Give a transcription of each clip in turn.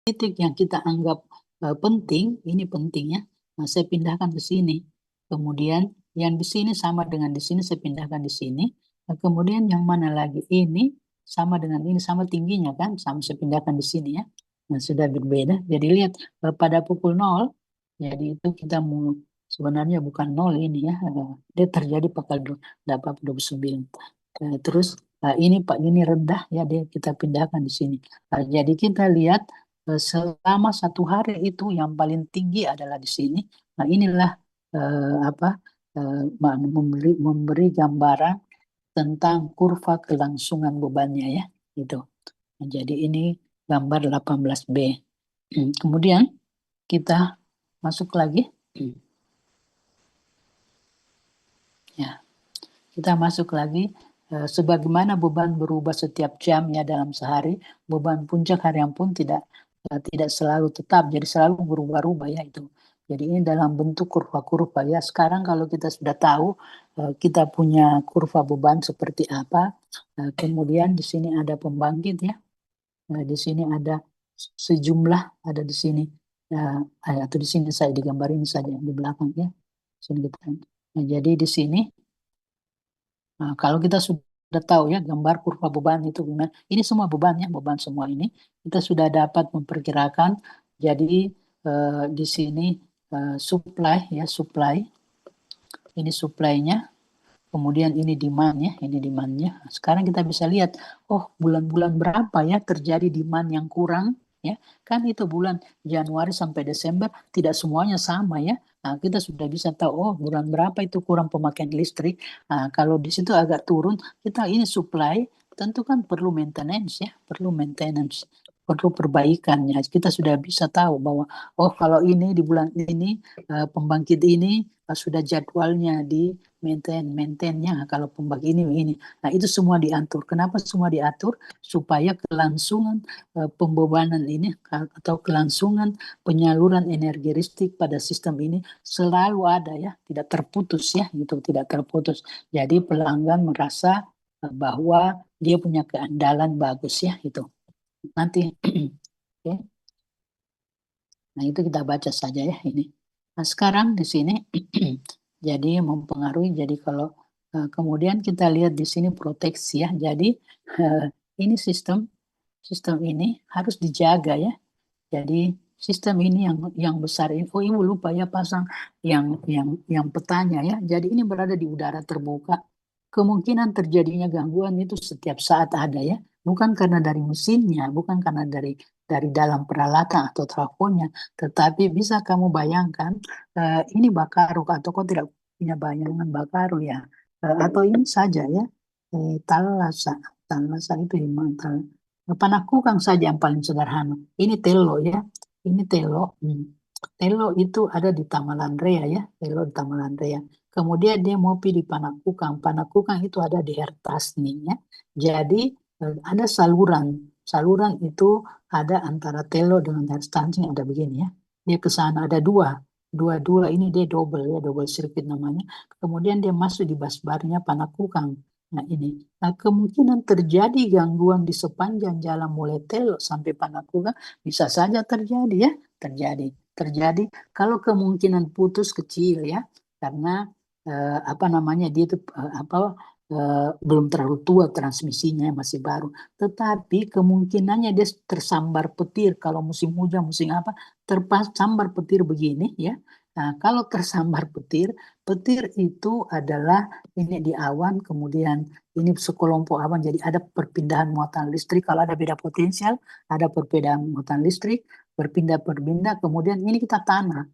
titik yang kita anggap penting, ini pentingnya, nah saya pindahkan ke sini. Kemudian yang di sini sama dengan di sini, saya pindahkan di sini. Nah, kemudian yang mana lagi? Ini sama dengan ini, sama tingginya kan, sama saya pindahkan di sini ya. Nah, sudah berbeda. Jadi lihat pada pukul 0, jadi itu kita mau sebenarnya bukan 0 ini ya. Dia terjadi pada 29. Terus ini Pak ini rendah ya, dia kita pindahkan di sini. Jadi kita lihat selama 1 hari itu yang paling tinggi adalah di sini. Nah, inilah apa memberi gambaran tentang kurva kelangsungan bebannya ya, gitu. Nah, jadi ini gambar 18B. Kemudian kita masuk lagi. Ya, kita masuk lagi. Sebagaimana beban berubah setiap jamnya dalam sehari, beban puncak harian pun tidak selalu tetap, jadi selalu berubah-ubah ya itu. Jadi ini dalam bentuk kurva-kurva ya. Sekarang kalau kita sudah tahu kita punya kurva beban seperti apa, kemudian di sini ada pembangkit ya. Nah, di sini ada sejumlah, ada di sini atau di sini saya digambarin saja di belakang ya. Sini kita. Nah, jadi di sini kalau kita sudah tahu ya gambar kurva beban itu gimana, ini semua bebannya, beban semua ini kita sudah dapat memperkirakan. Jadi di sini supply ya, supply ini supply-nya, kemudian ini demand-nya, ini demand-nya. Sekarang kita bisa lihat, oh bulan-bulan berapa ya terjadi demand yang kurang ya, kan itu bulan Januari sampai Desember tidak semuanya sama ya. Nah, kita sudah bisa tahu, oh bulan berapa itu kurang pemakaian listrik. Nah, kalau di situ agak turun, kita ini supply, tentu kan perlu maintenance ya, perlu maintenance, perlu perbaikan ya. Kita sudah bisa tahu bahwa, oh kalau ini di bulan ini pembangkit ini sudah jadwalnya di maintain-maintainnya kalau pembangkit ini. Nah, itu semua diatur. Kenapa semua diatur? Supaya kelangsungan pembebanan ini atau kelangsungan penyaluran energi listrik pada sistem ini selalu ada ya, tidak terputus ya, itu tidak terputus. Jadi pelanggan merasa bahwa dia punya keandalan bagus ya, itu. Nanti oke. Nah, itu kita baca saja ya ini. Nah, sekarang di sini jadi mempengaruhi. Jadi kalau kemudian kita lihat di sini proteksi ya. Jadi ini sistem ini harus dijaga ya. Jadi sistem ini yang besar ini. Oh, ini lupa ya pasang yang petanya ya. Jadi ini berada di udara terbuka. Kemungkinan terjadinya gangguan itu setiap saat ada ya. Bukan karena dari mesinnya, bukan karena dari dalam peralatan atau trafonya, tetapi bisa kamu bayangkan ini Bakaru atau kau tidak punya bayangan Bakaru ya. Atau ini saja ya. Talasa, Talasa itu gimana? Panakukang saja yang paling sederhana. Ini Telo ya. Ini Telo. Telo itu ada di Tamalandrea ya. Telo di Tamalandrea. Kemudian dia mau pilih Panakukang. Panakukang itu ada di Hertasni ya. Jadi ada saluran. Saluran itu ada antara Telo dengan Hertasni ada begini ya. Dia ke sana ada dua. Dua-dua ini dia double ya, double circuit namanya. Kemudian dia masuk di busbarnya Panakukang. Nah ini, nah, kemungkinan terjadi gangguan di sepanjang jalan mulai Teluk sampai Panakukang bisa saja terjadi ya, terjadi. Kalau kemungkinan putus kecil ya, karena apa namanya dia itu belum terlalu tua transmisinya masih baru. Tetapi kemungkinannya dia tersambar petir kalau musim hujan musim apa tersambar petir begini ya. Nah, kalau tersambar petir, petir itu adalah ini di awan, kemudian ini sekelompok awan, jadi ada perpindahan muatan listrik. Kalau ada beda potensial, ada perbedaan muatan listrik, berpindah-pindah, kemudian ini kita tanah.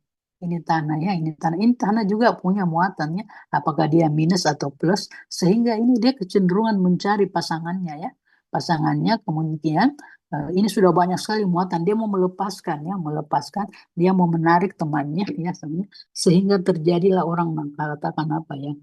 Ini tanah ya, ini tanah juga punya muatannya, apakah dia minus atau plus, sehingga ini dia kecenderungan mencari pasangannya ya. Pasangannya kemungkinan ini sudah banyak sekali muatan, dia mau melepaskan ya, melepaskan, dia mau menarik temannya ya, sehingga terjadilah orang mengatakan apa ya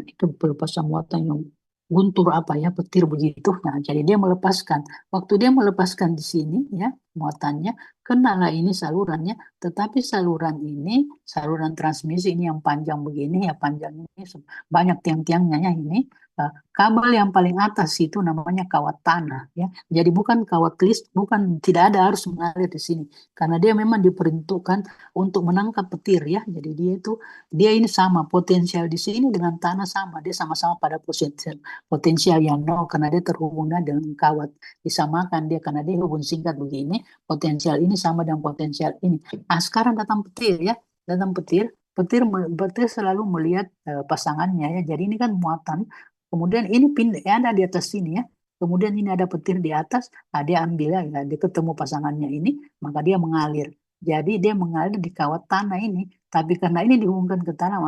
itu pelepasan muatan yang guntur apa ya petir begitu. Nah, jadi dia melepaskan. Waktu dia melepaskan di sini ya muatannya, kenalah ini salurannya. Tetapi saluran ini, saluran transmisi ini yang panjang begini ya, panjang ini banyak tiang-tiangnya ya ini. Kabel yang paling atas itu namanya kawat tanah ya. Jadi bukan kawat bukan, tidak ada arus mengalir di sini karena dia memang diperuntukkan untuk menangkap petir ya. Jadi dia ini sama potensial di sini dengan tanah sama. Dia sama-sama pada potensial yang nol karena dia terhubungnya dengan kawat. Disamakan dia karena dia hubung singkat begini, potensial ini sama dengan potensial ini. Sekarang datang petir ya. Datang petir, petir selalu melihat pasangannya ya. Jadi ini kan muatan. Kemudian ini pindah ada di atas sini ya. Kemudian ini ada petir di atas, dia ambil ya, dia ketemu pasangannya ini, maka dia mengalir. Jadi dia mengalir di kawat tanah ini, tapi karena ini dihubungkan ke tanah,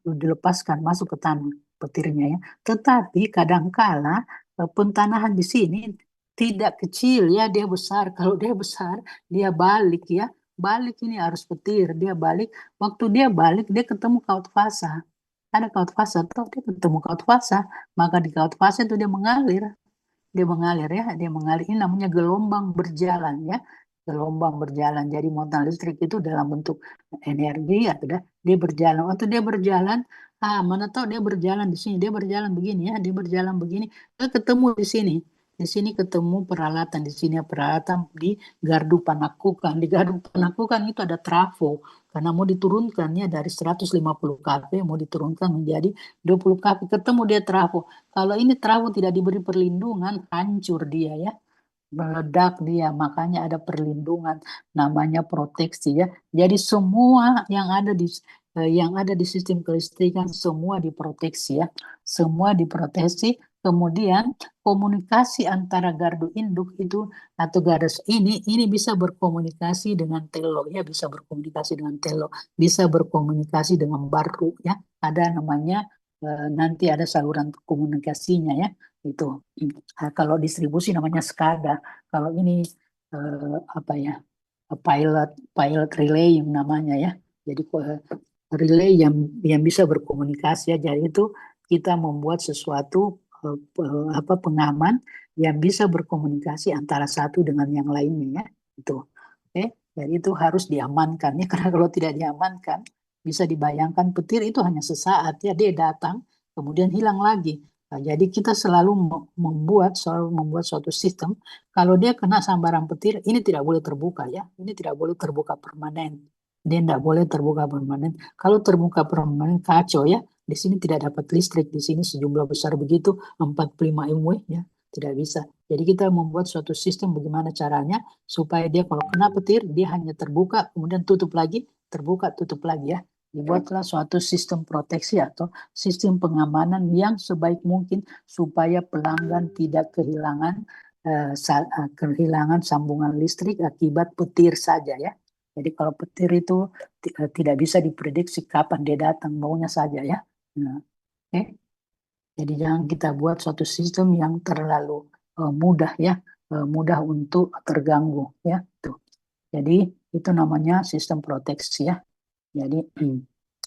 dilepaskan masuk ke tanah petirnya ya. Tetapi kadangkala pentanahan di sini tidak kecil ya, dia besar. Kalau dia besar, dia balik ya. Balik ini harus petir, dia balik. Waktu dia balik, dia ketemu kawat fasa. Ada kawat fasa, atau dia ketemu kawat fasa, maka di kawat fasa itu dia mengalir ya, dia mengalir. Ini namanya gelombang berjalan ya, gelombang berjalan. Jadi muatan listrik itu dalam bentuk energi ya, dia berjalan. Waktu dia berjalan, mana tahu dia berjalan di sini, dia berjalan begini ya, dia berjalan begini, dia ketemu di sini. Di sini ketemu peralatan, di sini peralatan di gardu panakukan. Di gardu panakukan itu ada trafo, karena mau diturunkannya dari 150 kV, mau diturunkan menjadi 20 kV, ketemu dia trafo. Kalau ini trafo tidak diberi perlindungan, hancur dia ya, meledak dia. Makanya ada perlindungan, namanya proteksi ya. Jadi semua yang ada di sistem kelistrikan semua diproteksi ya, semua diproteksi. Kemudian komunikasi antara gardu induk itu atau garis ini bisa berkomunikasi dengan telo ya, bisa berkomunikasi dengan telo, bisa berkomunikasi dengan baru ya. Ada namanya nanti ada saluran komunikasinya ya itu. Kalau distribusi namanya SCADA. Kalau ini apa ya, pilot pilot relay yang namanya ya. Jadi relay yang bisa berkomunikasi ya. Jadi itu kita membuat sesuatu apa pengaman yang bisa berkomunikasi antara satu dengan yang lainnya ya. Itu. Oke, jadi itu harus diamankan ya, karena kalau tidak diamankan bisa dibayangkan petir itu hanya sesaat ya, dia datang kemudian hilang lagi. Nah, jadi kita selalu membuat suatu sistem. Kalau dia kena sambaran petir, ini tidak boleh terbuka ya. Ini tidak boleh terbuka permanen. Dia tidak boleh terbuka permanen. Kalau terbuka permanen kacau ya. Di sini tidak dapat listrik. Di sini sejumlah besar begitu 45 MW ya. Tidak bisa. Jadi kita membuat suatu sistem bagaimana caranya supaya dia kalau kena petir dia hanya terbuka kemudian tutup lagi, terbuka tutup lagi ya. Dibuatlah suatu sistem proteksi atau sistem pengamanan yang sebaik mungkin supaya pelanggan tidak kehilangan sambungan listrik akibat petir saja ya. Jadi kalau petir itu tidak bisa diprediksi kapan dia datang, maunya saja ya. Nah, oke. Jadi jangan kita buat suatu sistem yang terlalu mudah ya, mudah untuk terganggu ya. Tuh. Jadi itu namanya sistem proteksi ya. Jadi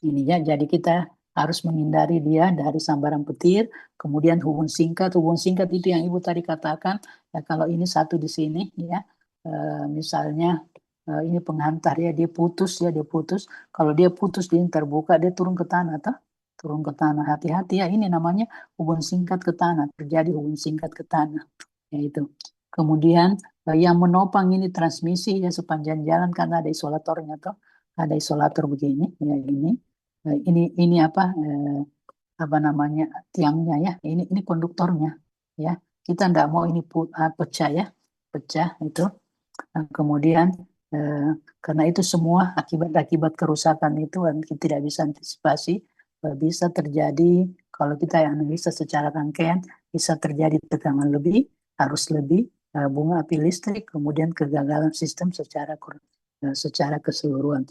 ini ya, jadi kita harus menghindari dia dari sambaran petir. Kemudian hubung singkat itu yang Ibu tadi katakan. Ya, kalau ini satu di sini ya, misalnya ini penghantar ya, dia putus. Kalau dia putus dia terbuka, dia turun ke tanah, turun ke tanah. Hati-hati ya, ini namanya hubung singkat ke tanah. Terjadi hubung singkat ke tanah, yaitu. Kemudian yang menopang ini transmisi ya sepanjang jalan karena ada isolatornya ada isolator begini ya ini apa namanya tiangnya ya, ini konduktornya ya, kita tidak mau ini pecah ya, pecah itu. Kemudian karena itu semua akibat kerusakan itu tidak bisa antisipasi, bisa terjadi kalau kita analisa secara rangkaian, bisa terjadi tegangan lebih, arus lebih, bunga api listrik, kemudian kegagalan sistem secara keseluruhan.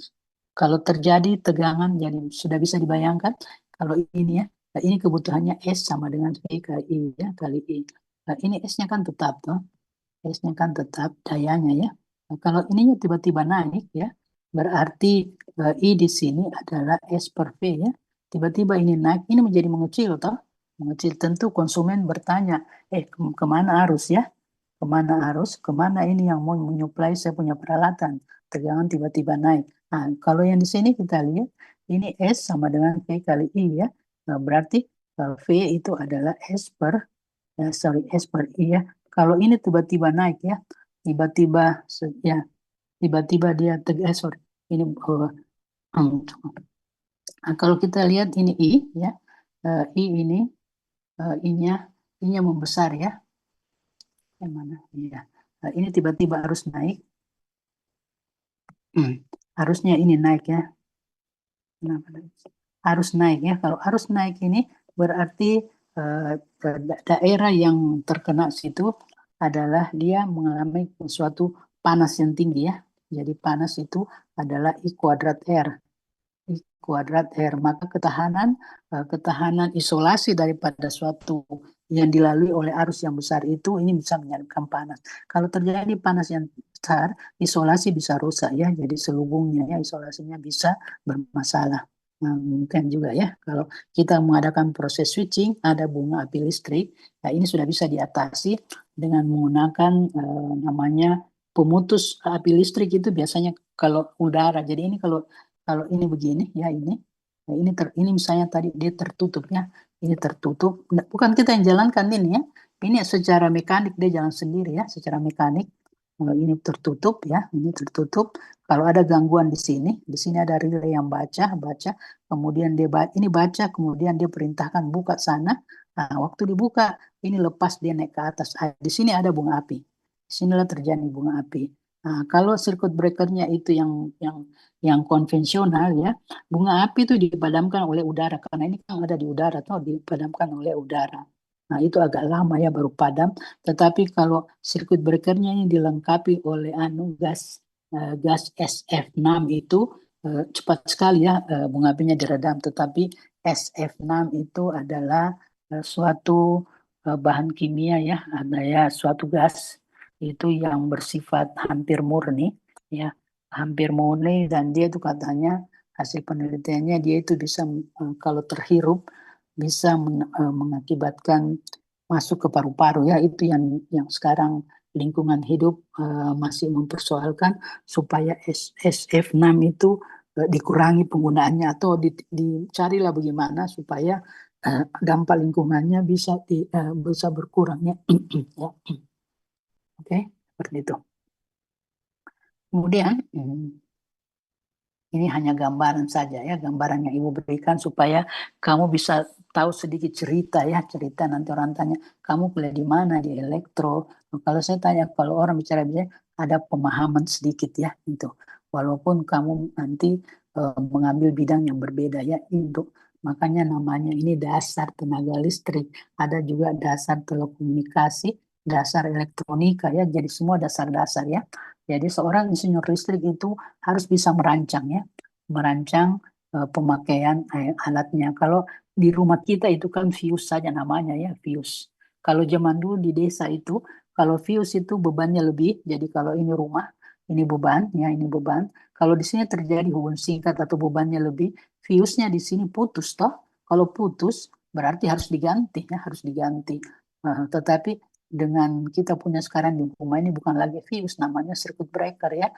Kalau terjadi tegangan, jadi sudah bisa dibayangkan kalau ini ya, ini kebutuhannya S sama dengan V kali I ya, kali I. Nah, ini S-nya kan tetap toh, S-nya kan tetap dayanya ya. Nah, kalau ininya tiba-tiba naik ya, berarti I di sini adalah S per V ya. Tiba-tiba ini naik, ini menjadi mengecil toh, mengecil. Tentu konsumen bertanya, kemana arus ya? Kemana arus? Kemana ini yang mau menyuplai saya punya peralatan? Tegangan tiba-tiba naik. Nah, kalau yang di sini kita lihat, ini S sama dengan V kali I ya. Nah, berarti V itu adalah S per I ya. Kalau ini tiba-tiba naik ya, tiba-tiba ya, tiba-tiba dia ini kalau kita lihat ini I ya, I ini I-nya membesar ya. Yang mana? Iya. Ini tiba-tiba harus naik. Harusnya ini naik ya. Kenapa? Harus naik ya. Kalau harus naik ini berarti daerah yang terkena situ adalah dia mengalami suatu panas yang tinggi ya. Jadi panas itu adalah I kuadrat R. I kuadrat R. Maka ketahanan isolasi daripada suatu yang dilalui oleh arus yang besar itu ini bisa menyebabkan panas. Kalau terjadi panas yang besar, isolasi bisa rusak ya. Jadi selubungnya ya isolasinya bisa bermasalah. Nah, mungkin juga ya kalau kita mengadakan proses switching ada bunga api listrik, nah ini sudah bisa diatasi dengan menggunakan namanya pemutus api listrik itu biasanya kalau udara. Jadi ini kalau kalau ini begini ya ini. Nah, ini misalnya tadi dia tertutup ya. Ini tertutup. Nah, bukan kita yang jalankan ini ya. Ini secara mekanik dia jalan sendiri ya, secara mekanik. Kalau ini tertutup ya, ini tertutup. Kalau ada gangguan di sini ada relay yang baca, kemudian ini baca, kemudian dia perintahkan buka sana. Nah, waktu dibuka, ini lepas dia naik ke atas. Di sini ada bunga api. Di sinilah terjadi bunga api. Nah, kalau circuit breakernya itu yang konvensional ya, bunga api itu dipadamkan oleh udara karena ini kan ada di udara atau dipadamkan oleh udara. Nah, itu agak lama ya baru padam. Tetapi kalau circuit breakernya ini dilengkapi oleh gas SF6 itu cepat sekali ya bunga apinya diredam. Tetapi SF6 itu adalah suatu bahan kimia ya, ada ya suatu gas itu yang bersifat hampir murni ya, hampir murni dan dia itu katanya hasil penelitiannya dia itu bisa kalau terhirup bisa mengakibatkan masuk ke paru-paru ya itu yang sekarang lingkungan hidup masih mempersoalkan supaya SF6 itu dikurangi penggunaannya atau dicarilah bagaimana supaya dampak lingkungannya bisa berkurang ya. Ya. Oke, seperti itu. Kemudian ini hanya gambaran saja ya, gambaran yang Ibu berikan supaya kamu bisa tahu sedikit cerita ya, cerita nanti orang tanya, kamu kuliah di mana, di elektro. Kalau saya tanya, kalau orang bicara ada pemahaman sedikit ya, itu. Walaupun kamu nanti mengambil bidang yang berbeda ya, untuk makanya namanya ini dasar tenaga listrik, ada juga dasar telekomunikasi, dasar elektronika ya, jadi semua dasar-dasar ya. Jadi seorang insinyur listrik itu harus bisa merancang ya, merancang pemakaian alatnya. Kalau di rumah kita itu kan fuse saja namanya ya, fuse. Kalau zaman dulu di desa itu, kalau fuse itu bebannya lebih, jadi kalau ini rumah, ini beban, ya ini beban. Kalau di sini terjadi hubungan singkat atau bebannya lebih, fuse-nya di sini putus toh. Kalau putus berarti harus diganti ya, harus diganti. Tetapi dengan kita punya sekarang di rumah ini bukan lagi fuse, namanya circuit breaker ya,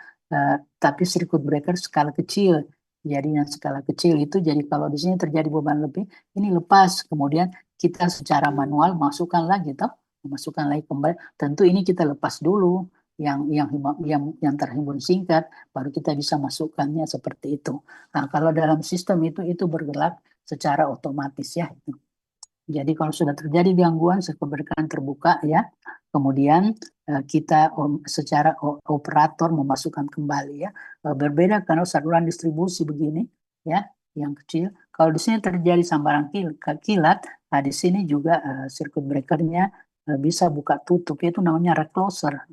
tapi circuit breaker skala kecil. Jadi yang skala kecil itu, jadi kalau di sini terjadi beban lebih, ini lepas, kemudian kita secara manual masukkan lagi, toh, masukkan lagi kembali. Tentu ini kita lepas dulu yang terhimpun singkat, baru kita bisa masukkannya seperti itu. Nah, kalau dalam sistem itu bergerak secara otomatis ya. Jadi kalau sudah terjadi gangguan, keberkahan terbuka ya, kemudian kita secara operator memasukkan kembali ya. Berbeda kalau saluran distribusi begini ya, yang kecil. Kalau di sini terjadi sambaran kilat, nah di sini juga circuit breakernya bisa buka tutup, itu namanya recloser.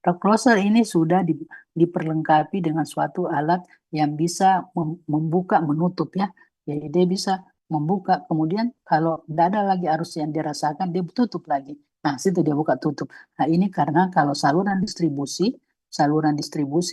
Recloser ini sudah diperlengkapi dengan suatu alat yang bisa membuka menutup ya. Jadi dia bisa membuka, kemudian kalau tidak ada lagi arus yang dirasakan, dia tutup lagi. Nah, situ dia buka tutup. Nah, ini karena kalau saluran distribusi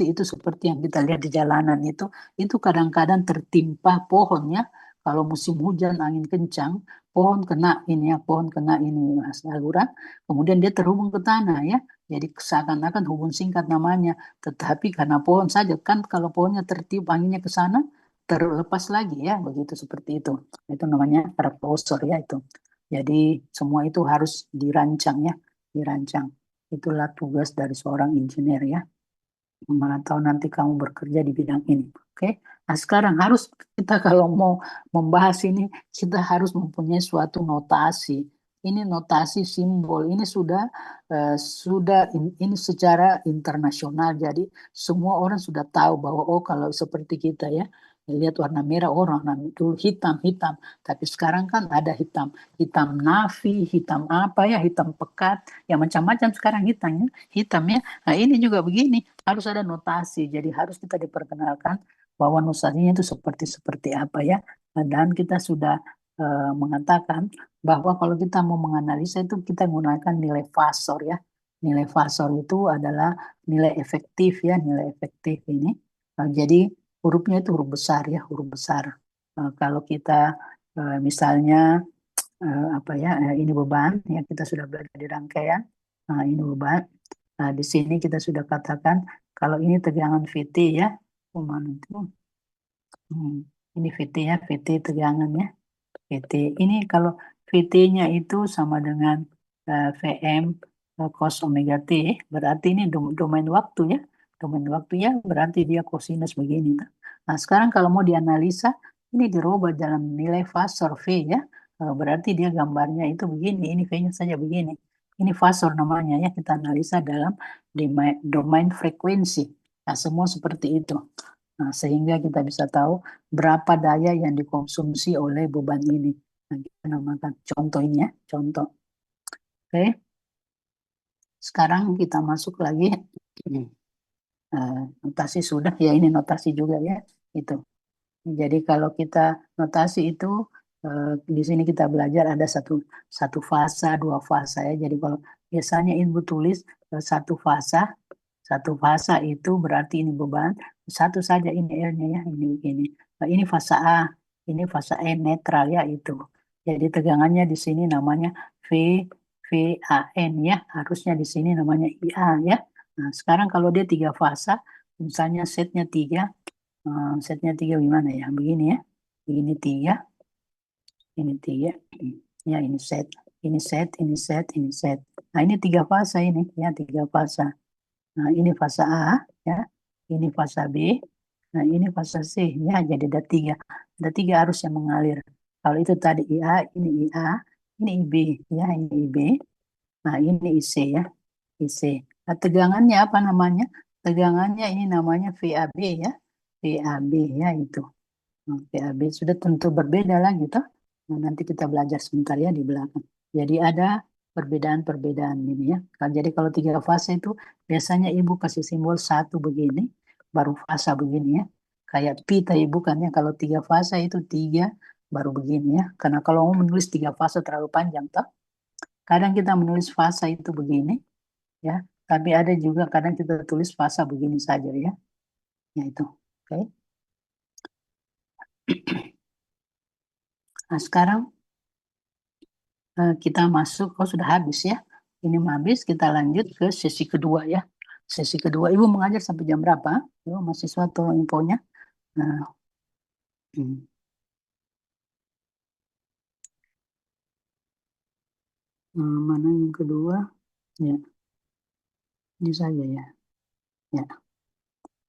itu seperti yang kita lihat di jalanan itu kadang-kadang tertimpa pohonnya. Kalau musim hujan, angin kencang, pohon kena ini saluran, kemudian dia terhubung ke tanah ya. Jadi seakan-akan hubung singkat namanya, tetapi karena pohon saja kan kalau pohonnya tertiup anginnya ke sana, terlepas lagi ya, begitu seperti itu. Itu namanya repulsor ya itu. Jadi semua itu harus dirancang ya, dirancang. Itulah tugas dari seorang engineer ya. Mana tahu nanti kamu bekerja di bidang ini. Oke. Nah, sekarang harus kita kalau mau membahas ini, kita harus mempunyai suatu notasi. Ini notasi simbol. Ini ini secara internasional. Jadi semua orang sudah tahu bahwa oh kalau seperti kita ya, lihat warna merah, oh warna itu hitam, hitam. Tapi sekarang kan ada hitam, hitam navy, hitam apa ya, hitam pekat, ya macam-macam sekarang hitamnya, hitam ya. Nah ini juga begini, harus ada notasi. Jadi harus kita diperkenalkan bahwa notasinya itu seperti seperti apa ya. Dan kita sudah mengatakan bahwa kalau kita mau menganalisa itu kita menggunakan nilai fasor ya. Nilai fasor itu adalah nilai efektif ya, nilai efektif ini. Jadi hurufnya itu huruf besar ya, huruf besar. Kalau kita misalnya apa ya, ini beban yang kita sudah belajar di rangkaian. Nah, ini beban. Nah, di sini kita sudah katakan kalau ini tegangan VT ya. Oh, mana itu? Ini VT ya, VT tegangannya. VT. Ini kalau VT-nya itu sama dengan Vm cos omega T, berarti ini domain waktu ya. Domain waktu ya, berarti dia kosinus begini. Nah, sekarang kalau mau dianalisa, ini dirubah dalam nilai fasor V ya. Berarti dia gambarnya itu begini, ini V-nya saja begini. Ini fasor namanya ya, kita analisa dalam domain frekuensi. Nah, semua seperti itu. Nah, sehingga kita bisa tahu berapa daya yang dikonsumsi oleh beban ini. Nah, kita namakan contoh ini ya, contoh. Oke, sekarang kita masuk lagi. Notasi sudah, ya ini notasi juga ya, itu. Jadi kalau kita notasi itu di sini kita belajar ada satu fasa, dua fasa ya. Jadi kalau biasanya ibu tulis satu fasa itu berarti ini beban, satu saja ini L-nya ya, ini. Nah, ini fasa A, ini fasa E netral ya itu. Jadi tegangannya di sini namanya V VAN ya, harusnya di sini namanya IA ya. Nah, sekarang kalau dia tiga fasa, misalnya setnya tiga gimana ya? Begini ya, ini tiga, ini tiga, ya ini set, ini set, ini set, ini set. Nah ini tiga fasa ini ya, tiga fasa. Nah, ini fase A, ya. Ini fase B. Nah, ini fase C, ya. Jadi ada tiga. Ada tiga arus yang mengalir. Kalau itu tadi IA, ini IB, ya. Ini IB. Nah, ini IC, ya. IC. Nah, tegangannya apa namanya? Tegangannya ini namanya VAB, ya. VAB, ya, itu. Nah, VAB sudah tentu berbeda lagi, toh. Nah, nanti kita belajar sebentar ya di belakang. Jadi ada perbedaan-perbedaan ini ya. Jadi kalau tiga fase itu biasanya ibu kasih simbol satu begini, baru fase begini ya. Kayak pi tadi bukannya kalau tiga fase itu tiga baru begini ya. Karena kalau mau menulis tiga fase terlalu panjang toh. Kadang kita menulis fase itu begini ya. Tapi ada juga kadang kita tulis fase begini saja ya. Ya itu. Oke. Nah sekarang kita masuk, oh sudah habis ya. Ini habis, kita lanjut ke sesi kedua ya. Sesi kedua, Ibu mengajar sampai jam berapa? Ibu mahasiswa tolong infonya. Nah, mana yang kedua? Ya, ini saja ya. Ya,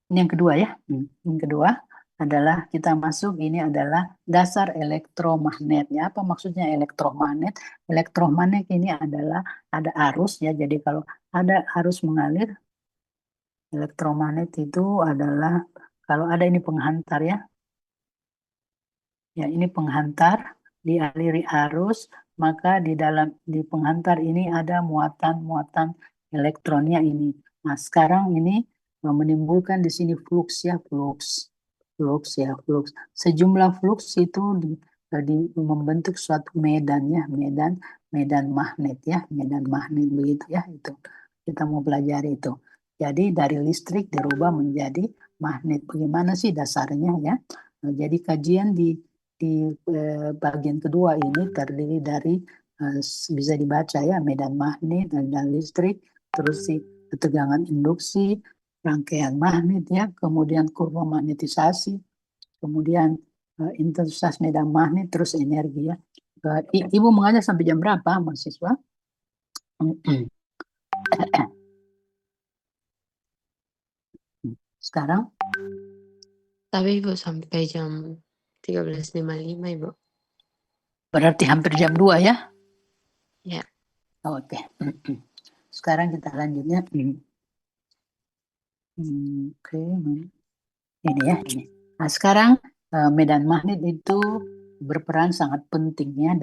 ini yang kedua ya. Yang kedua adalah kita masuk, ini adalah dasar elektromagnetnya. Apa maksudnya elektromagnet? Elektromagnet ini adalah ada arus ya. Jadi kalau ada arus mengalir, elektromagnet itu adalah kalau ada ini penghantar ya. Ya, ini penghantar dialiri arus, maka di penghantar ini ada muatan-muatan elektronnya ini. Nah, sekarang ini menimbulkan di sini flux ya, flux. Sejumlah flux itu membentuk suatu medan ya, medan magnet ya, medan magnet begitu ya itu. Kita mau pelajari itu. Jadi dari listrik dirubah menjadi magnet. Bagaimana sih dasarnya ya? Nah, jadi kajian di bagian kedua ini terdiri dari bisa dibaca ya medan magnet dan listrik, terus si ketegangan induksi, rangkaian magnet ya, kemudian kurva magnetisasi, kemudian intensitas medan magnet, terus energi ya. Ibu mengajar sampai jam berapa, mahasiswa? Sekarang? Tapi Ibu sampai jam 13.55 Ibu. Berarti hampir jam 2 ya? Ya. Oke. Sekarang kita lanjutnya. Oke. Ini ya, ini. Nah, sekarang medan magnet itu berperan sangat pentingnya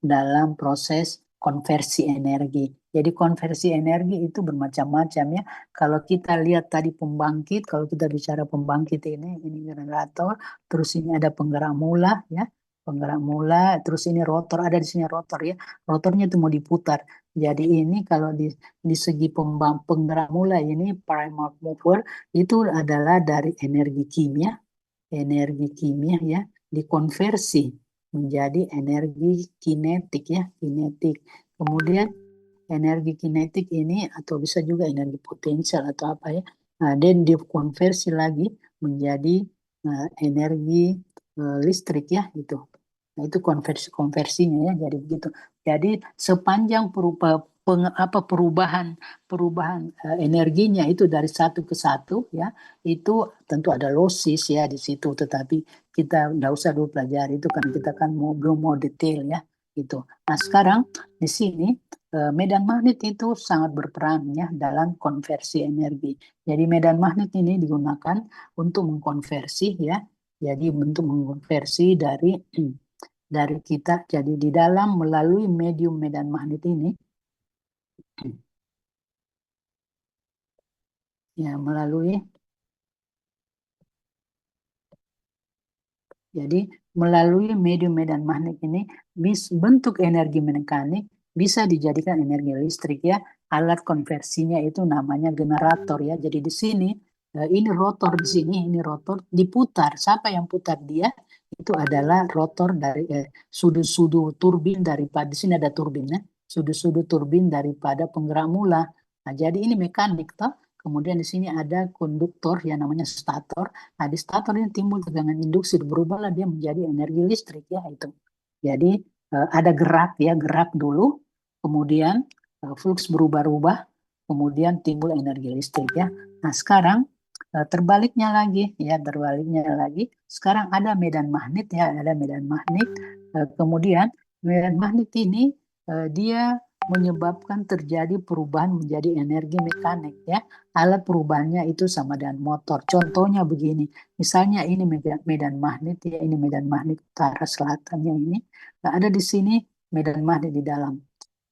dalam proses konversi energi. Jadi konversi energi itu bermacam-macam ya. Kalau kita lihat tadi pembangkit, kalau kita bicara pembangkit ini generator, terus ini ada penggerak mula ya, penggerak mula, terus ini rotor, ada di sini rotor ya. Rotornya itu mau diputar. Jadi ini kalau di segi penggerak mula ini primal mover itu adalah dari energi kimia ya, dikonversi menjadi energi kinetik ya, kinetik. Kemudian energi kinetik ini atau bisa juga energi potensial atau apa ya, dan dikonversi lagi menjadi energi listrik ya gitu. Nah, itu konversinya ya, jadi begitu. Jadi sepanjang perubahan energinya itu dari satu ke satu ya, itu tentu ada losis ya di situ, tetapi kita nggak usah dulu pelajari itu karena kita kan belum mau detail ya gitu. Nah, sekarang di sini medan magnet itu sangat berperan ya dalam konversi energi. Jadi medan magnet ini digunakan untuk mengkonversi ya. Jadi untuk mengkonversi dari kita, jadi di dalam melalui medium medan magnet ini ya, melalui medium medan magnet ini bentuk energi mekanik bisa dijadikan energi listrik ya. Alat konversinya itu namanya generator ya. Jadi di sini ini rotor, di sini ini rotor diputar. Siapa yang putar dia? Itu adalah rotor dari sudut-sudut turbin daripada, di sini ada turbinnya, sudut-sudut turbin daripada penggerak mula. Nah, jadi ini mekanik toh. Kemudian di sini ada konduktor yang namanya stator. Nah, di stator ini timbul tegangan induksi, berubahlah dia menjadi energi listrik ya itu. Jadi ada gerak ya, gerak dulu, kemudian flux berubah-ubah, kemudian timbul energi listrik ya. Nah, sekarang terbaliknya lagi, sekarang ada medan magnet ya, ada medan magnet. Kemudian medan magnet ini dia menyebabkan terjadi perubahan menjadi energi mekanik ya. Alat perubahannya itu sama dengan motor. Contohnya begini, misalnya ini medan magnet ya, ini medan magnet utara selatannya ini. Nah, ada di sini medan magnet di dalam.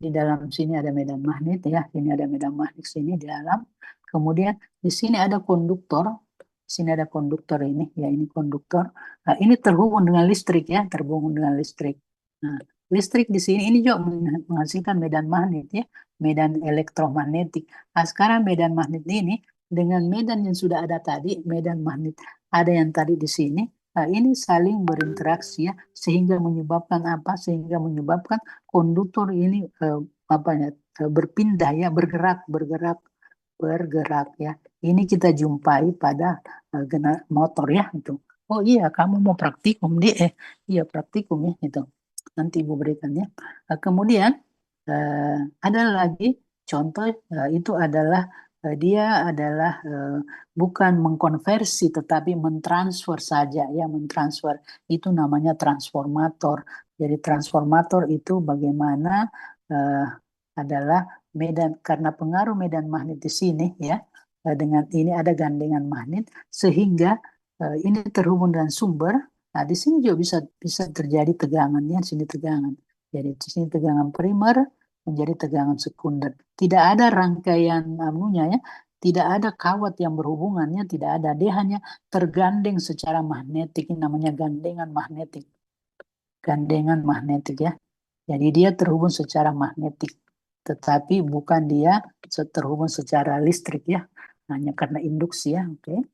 Di dalam sini ada medan magnet ya, ini ada medan magnet sini di dalam. Kemudian di sini ada konduktor. Di sini ada konduktor ini, ya ini konduktor. Nah, ini terhubung dengan listrik ya, terhubung dengan listrik. Nah, listrik di sini ini juga menghasilkan medan magnet ya, medan elektromagnetik. Nah, sekarang medan magnet ini dengan medan yang sudah ada tadi, medan magnet ada yang tadi di sini, nah, ini saling berinteraksi ya, sehingga menyebabkan apa? Sehingga menyebabkan konduktor ini berpindah ya, bergerak ya. Ini kita jumpai pada motor ya itu. Oh iya, kamu mau praktikum iya praktikum ya itu. Nanti Ibu berikan ya. Kemudian ada lagi contoh itu adalah dia adalah bukan mengkonversi tetapi mentransfer saja ya, mentransfer itu namanya transformator. Jadi transformator itu bagaimana adalah medan, karena pengaruh medan magnet di sini ya, dengan ini ada gandengan magnet sehingga ini terhubung dengan sumber. Nah, di sini juga bisa terjadi tegangannya, di sini tegangan. Jadi di sini tegangan primer menjadi tegangan sekunder. Tidak ada rangkaian anunya ya, tidak ada kawat yang berhubungannya, tidak ada. Dia hanya tergandeng secara magnetik, ini namanya gandengan magnetik. Gandengan magnetik ya. Jadi dia terhubung secara magnetik, tetapi bukan dia terhubung secara listrik ya, hanya karena induksi ya. Oke.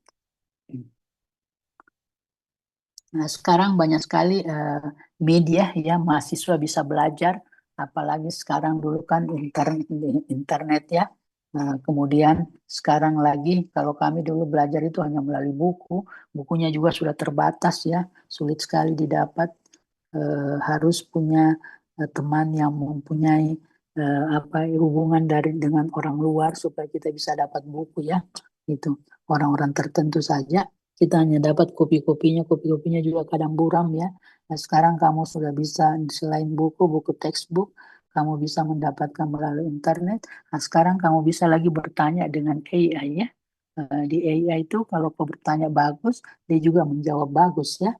Nah, sekarang banyak sekali media ya, mahasiswa bisa belajar, apalagi sekarang dulu kan internet ya. Nah, kemudian sekarang lagi kalau kami dulu belajar itu hanya melalui buku, bukunya juga sudah terbatas ya, sulit sekali didapat. Harus punya teman yang mempunyai hubungan dengan orang luar supaya kita bisa dapat buku ya. Itu orang-orang tertentu saja kita hanya dapat kopi-kopinya juga kadang buram ya. Nah, sekarang kamu sudah bisa selain buku textbook, kamu bisa mendapatkan melalui internet. Nah, sekarang kamu bisa lagi bertanya dengan AI ya. Di AI itu kalau kau bertanya bagus, dia juga menjawab bagus ya.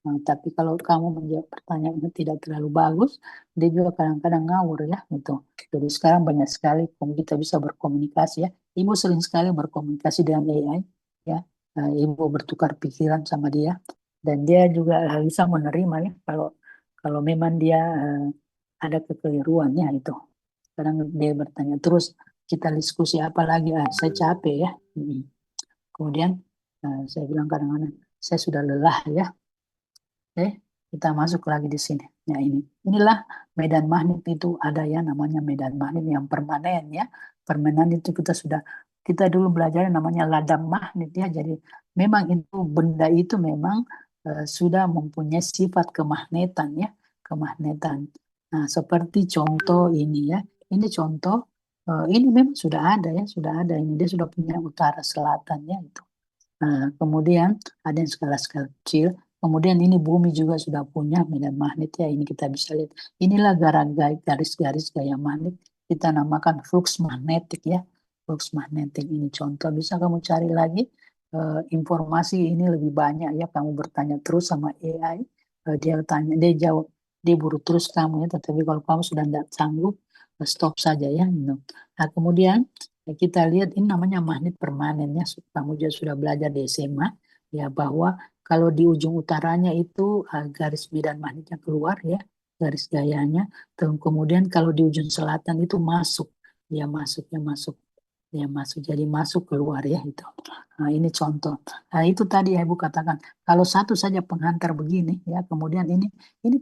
Nah, tapi kalau kamu menjawab pertanyaannya tidak terlalu bagus, dia juga kadang-kadang ngawur ya gitu. Jadi sekarang banyak sekali kita bisa berkomunikasi ya. Ibu sering sekali berkomunikasi dengan AI ya. Ibu bertukar pikiran sama dia dan dia juga bisa menerima ya kalau kalau memang dia ada kekeliruannya itu. Kadang dia bertanya terus kita diskusi apa lagi? Saya capek ya. Kemudian saya bilang kadang-kadang saya sudah lelah ya. Oke, kita masuk lagi di sini. Ya inilah medan magnet itu ada ya namanya medan magnet yang permanen ya. Permanen itu kita dulu belajar namanya ladang magnet ya. Jadi memang itu benda itu memang sudah mempunyai sifat kemagnetan ya, kemagnetan. Nah, seperti contoh ini ya. Ini contoh ini memang sudah ada ya, sudah ada ini dia sudah punya utara selatan ya itu. Nah, kemudian ada yang skala-skala kecil. Kemudian ini bumi juga sudah punya medan magnet ya. Ini kita bisa lihat. Inilah garis-garis gaya magnet. Kita namakan flux magnetik ya. Flux magnetik ini contoh. Bisa kamu cari lagi informasi ini lebih banyak ya. Kamu bertanya terus sama AI. Dia tanya, dia jawab. Dia buru terus kamu ya. Tetapi kalau kamu sudah tidak sanggup, stop saja ya. Nah, kemudian kita lihat ini namanya magnet permanen ya. Kamu juga sudah belajar di SMA ya bahwa kalau di ujung utaranya itu garis medan magnetnya keluar ya, garis gayanya. Kemudian kalau di ujung selatan itu masuk, masuk ya masuk jadi masuk keluar ya itu. Nah, ini contoh. Nah, itu tadi ya Ibu katakan kalau satu saja penghantar begini ya, kemudian ini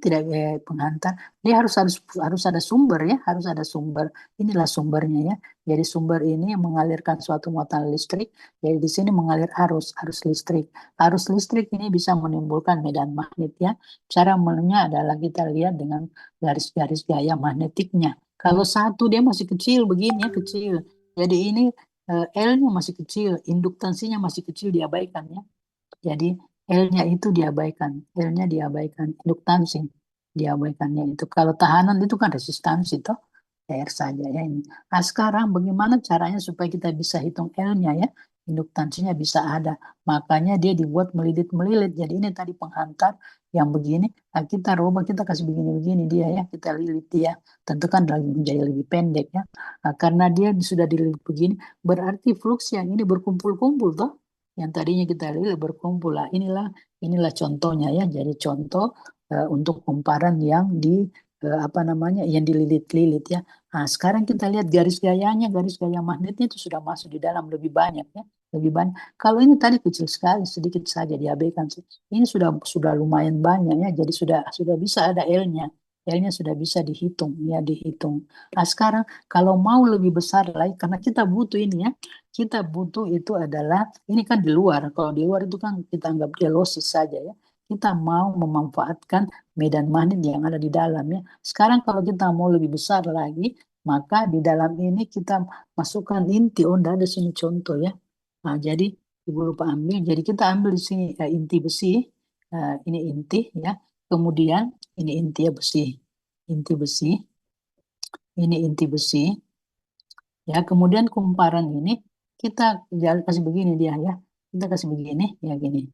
tidak penghantar, dia harus ada sumber ya, harus ada sumber. Inilah sumbernya ya. Jadi sumber ini yang mengalirkan suatu muatan listrik. Jadi di sini mengalir arus listrik. Arus listrik ini bisa menimbulkan medan magnet ya. Cara mengennya adalah kita lihat dengan garis-garis gaya magnetiknya. Kalau satu dia masih kecil begini ya, kecil. Jadi ini L-nya masih kecil, induktansinya masih kecil diabaikan ya. Jadi L-nya itu diabaikan, L-nya diabaikan, induktansi diabaikannya itu. Kalau tahanan itu kan resistansi toh, R saja ya ini. Nah sekarang bagaimana caranya supaya kita bisa hitung L-nya ya, induktansinya bisa ada. Makanya dia dibuat melilit-melilit. Jadi ini tadi penghantar yang begini, nah kita rubah, kita kasih begini-begini dia ya, kita lilit dia. Tentu kan menjadi lebih pendek ya. Nah, karena dia sudah dililit begini, berarti flux yang ini berkumpul-kumpul toh yang tadinya kita lihat berkumpul lah. Inilah contohnya ya. Jadi contoh untuk kumparan yang apa namanya yang dililit-lilit ya. Nah, sekarang kita lihat garis gayanya, garis gaya magnetnya itu sudah masuk di dalam lebih banyak ya, lebih banyak. Kalau ini tadi kecil sekali, sedikit saja diabaikan. Ini sudah lumayan banyak ya. Jadi sudah bisa ada L-nya. L-nya sudah bisa dihitung ya, dihitung. Nah, sekarang kalau mau lebih besar lagi karena kita butuh ini ya. Kita butuh itu adalah ini kan di luar. Kalau di luar itu kan kita anggap dia losis saja ya. Kita mau memanfaatkan medan magnet yang ada di dalam ya. Sekarang kalau kita mau lebih besar lagi, maka di dalam ini kita masukkan inti. Oh, ada sini contoh ya. Nah, jadi Ibu lupa ambil. Jadi kita ambil di sini inti besi. Ini inti ya. Kemudian ini inti ya besi. Inti besi. Ini inti besi. Ya, kemudian kumparan ini kita kasih begini dia ya. Kita kasih begini ya gini.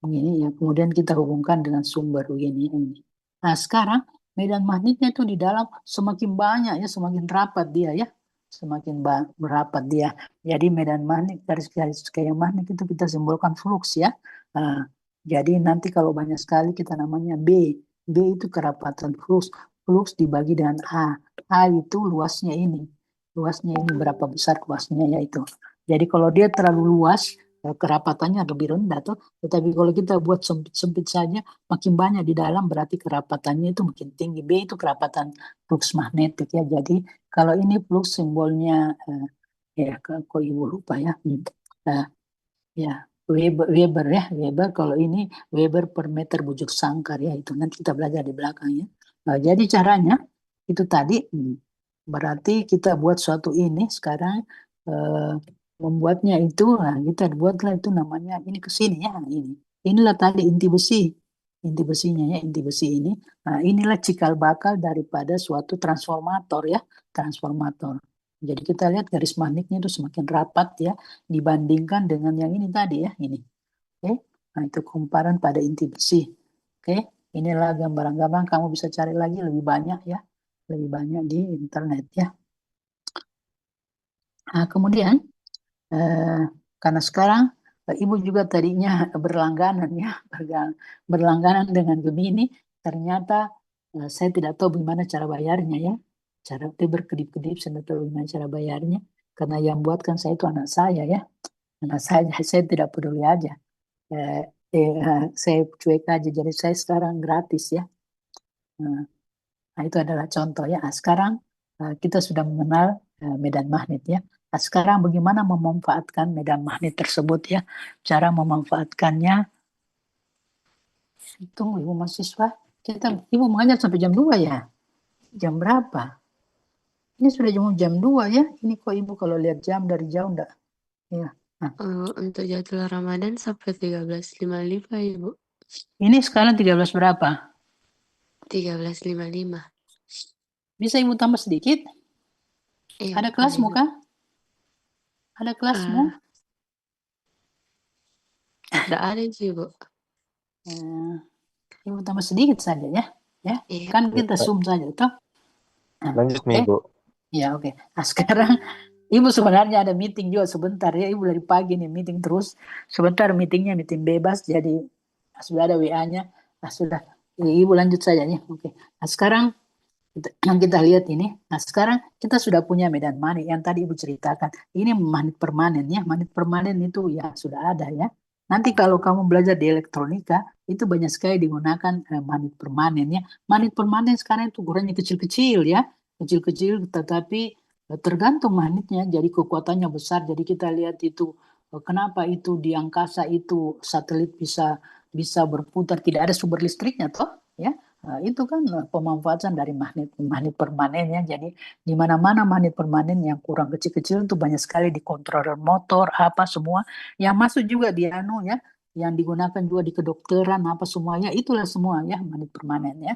Begini ya. Kemudian kita hubungkan dengan sumber begini ini. Nah, sekarang medan magnetnya itu di dalam semakin banyak ya, semakin rapat dia ya. Semakin berapat dia. Jadi medan magnet garis-garis kayak magnet itu kita simbolkan flux ya. Nah, jadi nanti kalau banyak sekali kita namanya B. B itu kerapatan flux. Flux dibagi dengan A. A itu luasnya ini. Luasnya ini berapa besar luasnya ya itu. Jadi kalau dia terlalu luas, kerapatannya lebih rendah tuh. Tetapi kalau kita buat sempit-sempit saja, makin banyak di dalam berarti kerapatannya itu makin tinggi. B itu kerapatan flux magnetik ya. Jadi Kalau ini flux simbolnya ya kok ibu lupa ya. Ya Weber ya Weber. Kalau ini Weber per meter bujur sangkar ya, itu nanti kita belajar di belakang ya. Jadi caranya itu tadi berarti kita buat suatu ini sekarang membuatnya itu, nah, kita buatlah itu namanya ini ke sini ya, inilah tadi inti besinya ya, inti besi ini. Nah, inilah cikal bakal daripada suatu transformator ya, transformator. Jadi kita lihat garis magnetnya itu semakin rapat ya dibandingkan dengan yang ini tadi ya, ini. Oke. Nah, itu kumparan pada inti besi. Oke, inilah gambaran-gambaran, kamu bisa cari lagi lebih banyak ya, lebih banyak di internet ya. Nah, kemudian karena sekarang Ibu juga tadinya berlangganan ya, berlangganan dengan Gemini, ternyata saya tidak tahu bagaimana cara bayarnya ya. Cara itu berkedip-kedip, saya tidak tahu bagaimana cara bayarnya. Karena yang buatkan saya itu anak saya ya. Anak saya tidak peduli aja. Saya cuek aja, jadi saya sekarang gratis ya. Nah, itu adalah contoh ya. Nah, sekarang kita sudah mengenal medan magnet ya. Nah, sekarang bagaimana memanfaatkan medan magnet tersebut ya? Cara memanfaatkannya, tunggu Ibu mahasiswa, Ibu mengajar sampai jam 2 ya? Jam berapa? Ini sudah jam 2 ya? Ini kok Ibu kalau lihat jam dari jauh enggak? Ya. Nah, Untuk jadwal Ramadan sampai 13.55 Ibu. ini sekarang 13 berapa? 13.55. Bisa Ibu tambah sedikit? Iya, Ada kelasmu boleh, kah? Ada kelasmu? Nggak ada sih Bu. Ibu tambah sedikit saja ya. Ya, Iya. kan kita zoom saja toh. Nah, Lanjut nih, oke. Bu. Ya, oke. Nah, sekarang Ibu sebenarnya ada meeting juga sebentar ya. Ibu dari pagi nih meeting terus. Sebentar meetingnya meeting bebas, jadi sudah ada WA-nya. Nah, sudah. Ibu lanjut saja ya. Oke. Nah, sekarang kita lihat ini. Nah, sekarang kita sudah punya medan magnet yang tadi Ibu ceritakan. Ini magnet permanen ya. Magnet permanen itu ya sudah ada ya. Nanti kalau kamu belajar di elektronika, itu banyak sekali digunakan magnet permanen ya. Magnet permanen sekarang itu ukurannya kecil-kecil ya. Kecil-kecil, tetapi tergantung magnetnya. Jadi kekuatannya besar. Jadi kita lihat itu kenapa itu di angkasa itu satelit bisa berputar, tidak ada sumber listriknya toh ya. Nah, itu kan pemanfaatan dari magnet permanen ya. Jadi di mana-mana magnet permanen yang kurang kecil-kecil itu banyak sekali di controller motor apa semua yang masuk juga di anu ya, yang digunakan juga di kedokteran apa semuanya, itulah semua ya magnet permanen ya.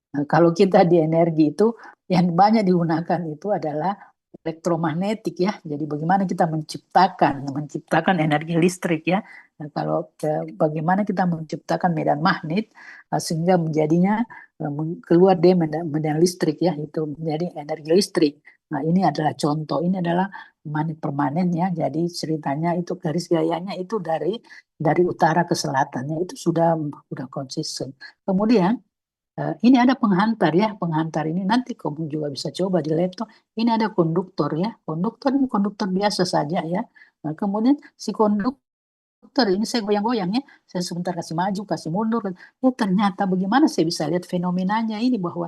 Nah, kalau kita di energi itu yang banyak digunakan itu adalah elektromagnetik ya. Jadi bagaimana kita menciptakan energi listrik ya. Nah, kalau bagaimana kita menciptakan medan magnet sehingga menjadinya keluar dia medan listrik ya, itu menjadi energi listrik. Nah, ini adalah contoh, ini adalah magnet permanen ya. Jadi ceritanya itu garis gayanya itu dari utara ke selatannya itu sudah konsisten. Kemudian ini ada penghantar ya, penghantar ini nanti kamu juga bisa coba di laptop. Ini ada konduktor ya, konduktor ini konduktor biasa saja ya. Nah, kemudian si konduktor ini saya goyang-goyang ya, saya sebentar kasih maju, kasih mundur. Ternyata bagaimana saya bisa lihat fenomenanya ini bahwa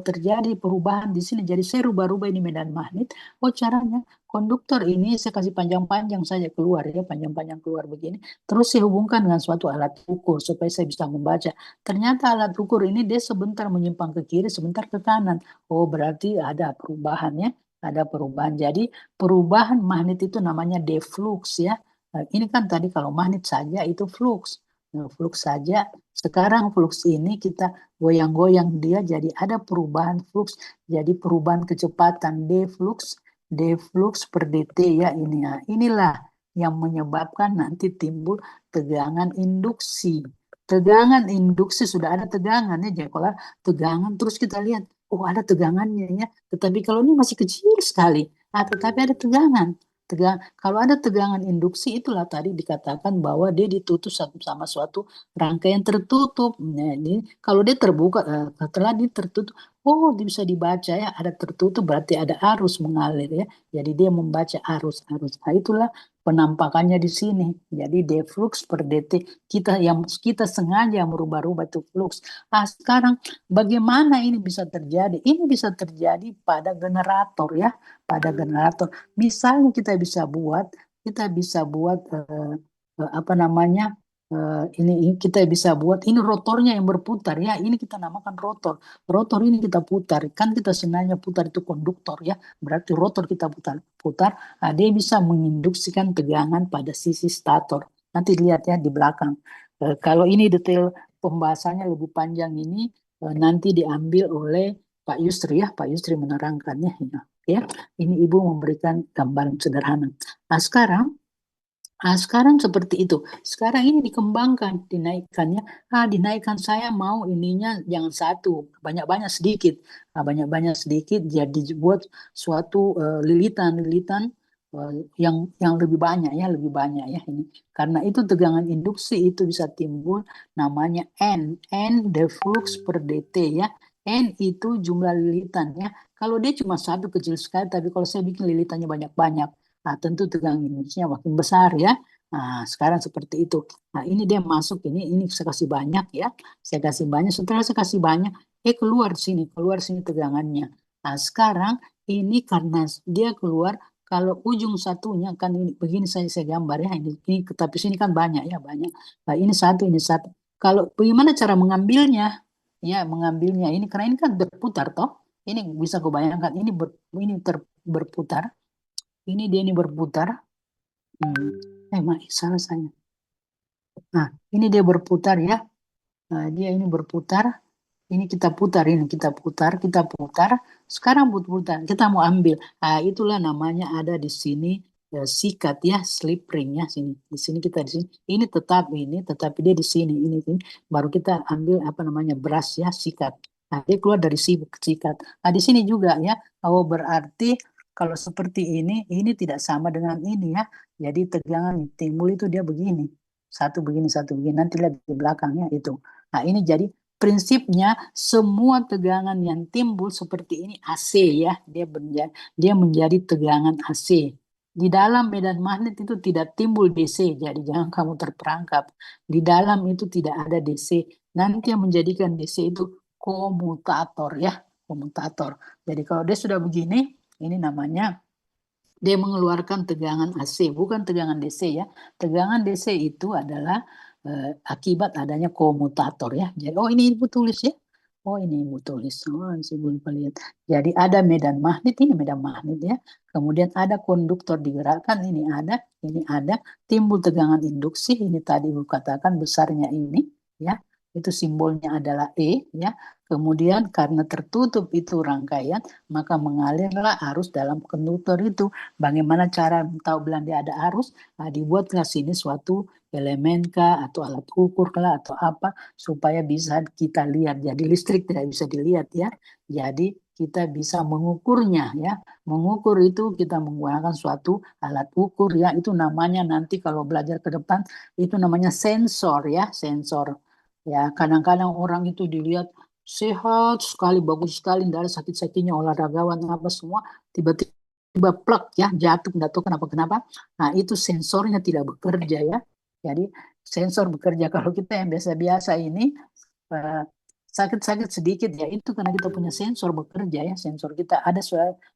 terjadi perubahan di sini. Jadi saya rubah-rubah ini medan magnet. Oh caranya konduktor ini saya kasih panjang-panjang saja keluar ya, panjang-panjang keluar begini. Terus saya hubungkan dengan suatu alat ukur supaya saya bisa membaca. Ternyata alat ukur ini dia sebentar menyimpang ke kiri, sebentar ke kanan. Oh, berarti ada perubahan ya, ada perubahan. Jadi perubahan magnet itu namanya deflux ya. Nah, ini kan tadi kalau magnet saja itu flux. Nah, flux saja. Sekarang flux ini kita goyang-goyang dia jadi ada perubahan flux, jadi perubahan kecepatan deflux per dt ya ini. Nah, inilah yang menyebabkan nanti timbul tegangan induksi. Tegangan induksi sudah ada tegangannya, jadi kalau tegangan terus kita lihat, oh ada tegangannya ya. Tetapi kalau ini masih kecil sekali, tetapi ada tegangan. Kalau ada tegangan induksi itulah tadi dikatakan bahwa dia ditutup sama suatu rangkaian tertutup. Nah, ini kalau dia terbuka, setelah dia tertutup, Oh, dia bisa dibaca ya, ada tertutup berarti ada arus mengalir ya. Jadi dia membaca arus-arus. Nah, itulah penampakannya di sini. Jadi deflux per detik kita sengaja merubah-rubah itu flux. Nah, sekarang bagaimana ini bisa terjadi? Ini bisa terjadi pada generator ya, pada generator. Misalnya kita bisa buat apa namanya? Ini kita bisa buat ini rotornya yang berputar ya. Ini kita namakan rotor. Rotor ini kita putar, kan kita sengaja putar itu konduktor ya, berarti rotor kita putar, dia bisa menginduksikan tegangan pada sisi stator. Nanti lihat ya di belakang. Kalau ini detail pembahasannya lebih panjang ini nanti diambil oleh Pak Yusri ya, Pak Yusri menerangkannya ya. Ini Ibu memberikan gambaran sederhana. Nah, sekarang seperti itu. Sekarang ini dikembangkan, dinaikkannya. Dinaikkan saya mau ininya jangan satu, banyak-banyak sedikit. Banyak-banyak sedikit jadi buat suatu lilitan-lilitan yang lebih banyak ya, lebih banyak ya ini. Karena itu tegangan induksi itu bisa timbul namanya N. N deflux per dt ya. N itu jumlah lilitan ya. Kalau dia cuma satu kecil sekali, tapi kalau saya bikin lilitannya banyak-banyak, tentu tegangan induksinya makin besar ya. Nah, sekarang seperti itu. Nah, ini dia masuk ini saya kasih banyak ya. Saya kasih banyak, setelah saya kasih banyak, keluar sini tegangannya. Nah, sekarang ini karena dia keluar, kalau ujung satunya kan ini begini saya gambar ya. Ini tapi sini kan banyak ya, banyak. Nah, ini satu, ini satu. Kalau bagaimana cara mengambilnya? Ya, mengambilnya ini karena ini kan berputar toh. Ini bisa kebayangkan berputar. Ini berputar. Salah saya. Nah, ini dia berputar ya. Nah, dia ini berputar. Ini kita putar. Sekarang putar, kita mau ambil. Itulah namanya ada di sini sikat ya, slip ring ya sini. Di sini kita di sini. Ini tetapi dia di sini. Ini. Baru kita ambil apa namanya brush ya, sikat. Nah, dia keluar dari sikat. Nah, di sini juga ya. Oh, berarti kalau seperti ini tidak sama dengan ini ya. Jadi tegangan timbul itu dia begini. Satu begini, satu begini. Nanti lihat di belakangnya itu. Nah, ini jadi prinsipnya semua tegangan yang timbul seperti ini AC ya, dia menjadi tegangan AC. Di dalam medan magnet itu tidak timbul DC, jadi jangan kamu terperangkap. Di dalam itu tidak ada DC. Nanti yang menjadikan DC itu komutator ya, komutator. Jadi kalau dia sudah begini, ini namanya dia mengeluarkan tegangan AC, bukan tegangan DC ya. Tegangan DC itu adalah akibat adanya komutator ya. Jadi, ini ibu tulis ya. Ini ibu tulis. Saya belum lihat. Jadi ada medan magnet, ini medan magnet ya. Kemudian ada konduktor digerakkan, ini ada. Timbul tegangan induksi, ini tadi ibu katakan besarnya ini ya. Itu simbolnya adalah E ya. Kemudian karena tertutup itu rangkaian, maka mengalirlah arus dalam konduktor itu. Bagaimana cara tahu bilang dia ada arus? Dibuatlah sini suatu elemen kah atau alat ukur kah atau apa supaya bisa kita lihat. Jadi listrik tidak bisa dilihat ya. Jadi kita bisa mengukurnya ya. Mengukur itu kita menggunakan suatu alat ukur ya. Itu namanya nanti kalau belajar ke depan itu namanya sensor ya, sensor. Ya, kadang-kadang orang itu dilihat sehat sekali, bagus sekali, tidak ada sakit-sakitnya, olahragawan apa semua, tiba-tiba plak ya, jatuh, tidak tahu kenapa-kenapa. Nah, itu sensornya tidak bekerja ya. Jadi sensor bekerja. Kalau kita yang biasa-biasa ini eh, sakit-sakit sedikit ya, itu karena kita punya sensor bekerja ya. Sensor kita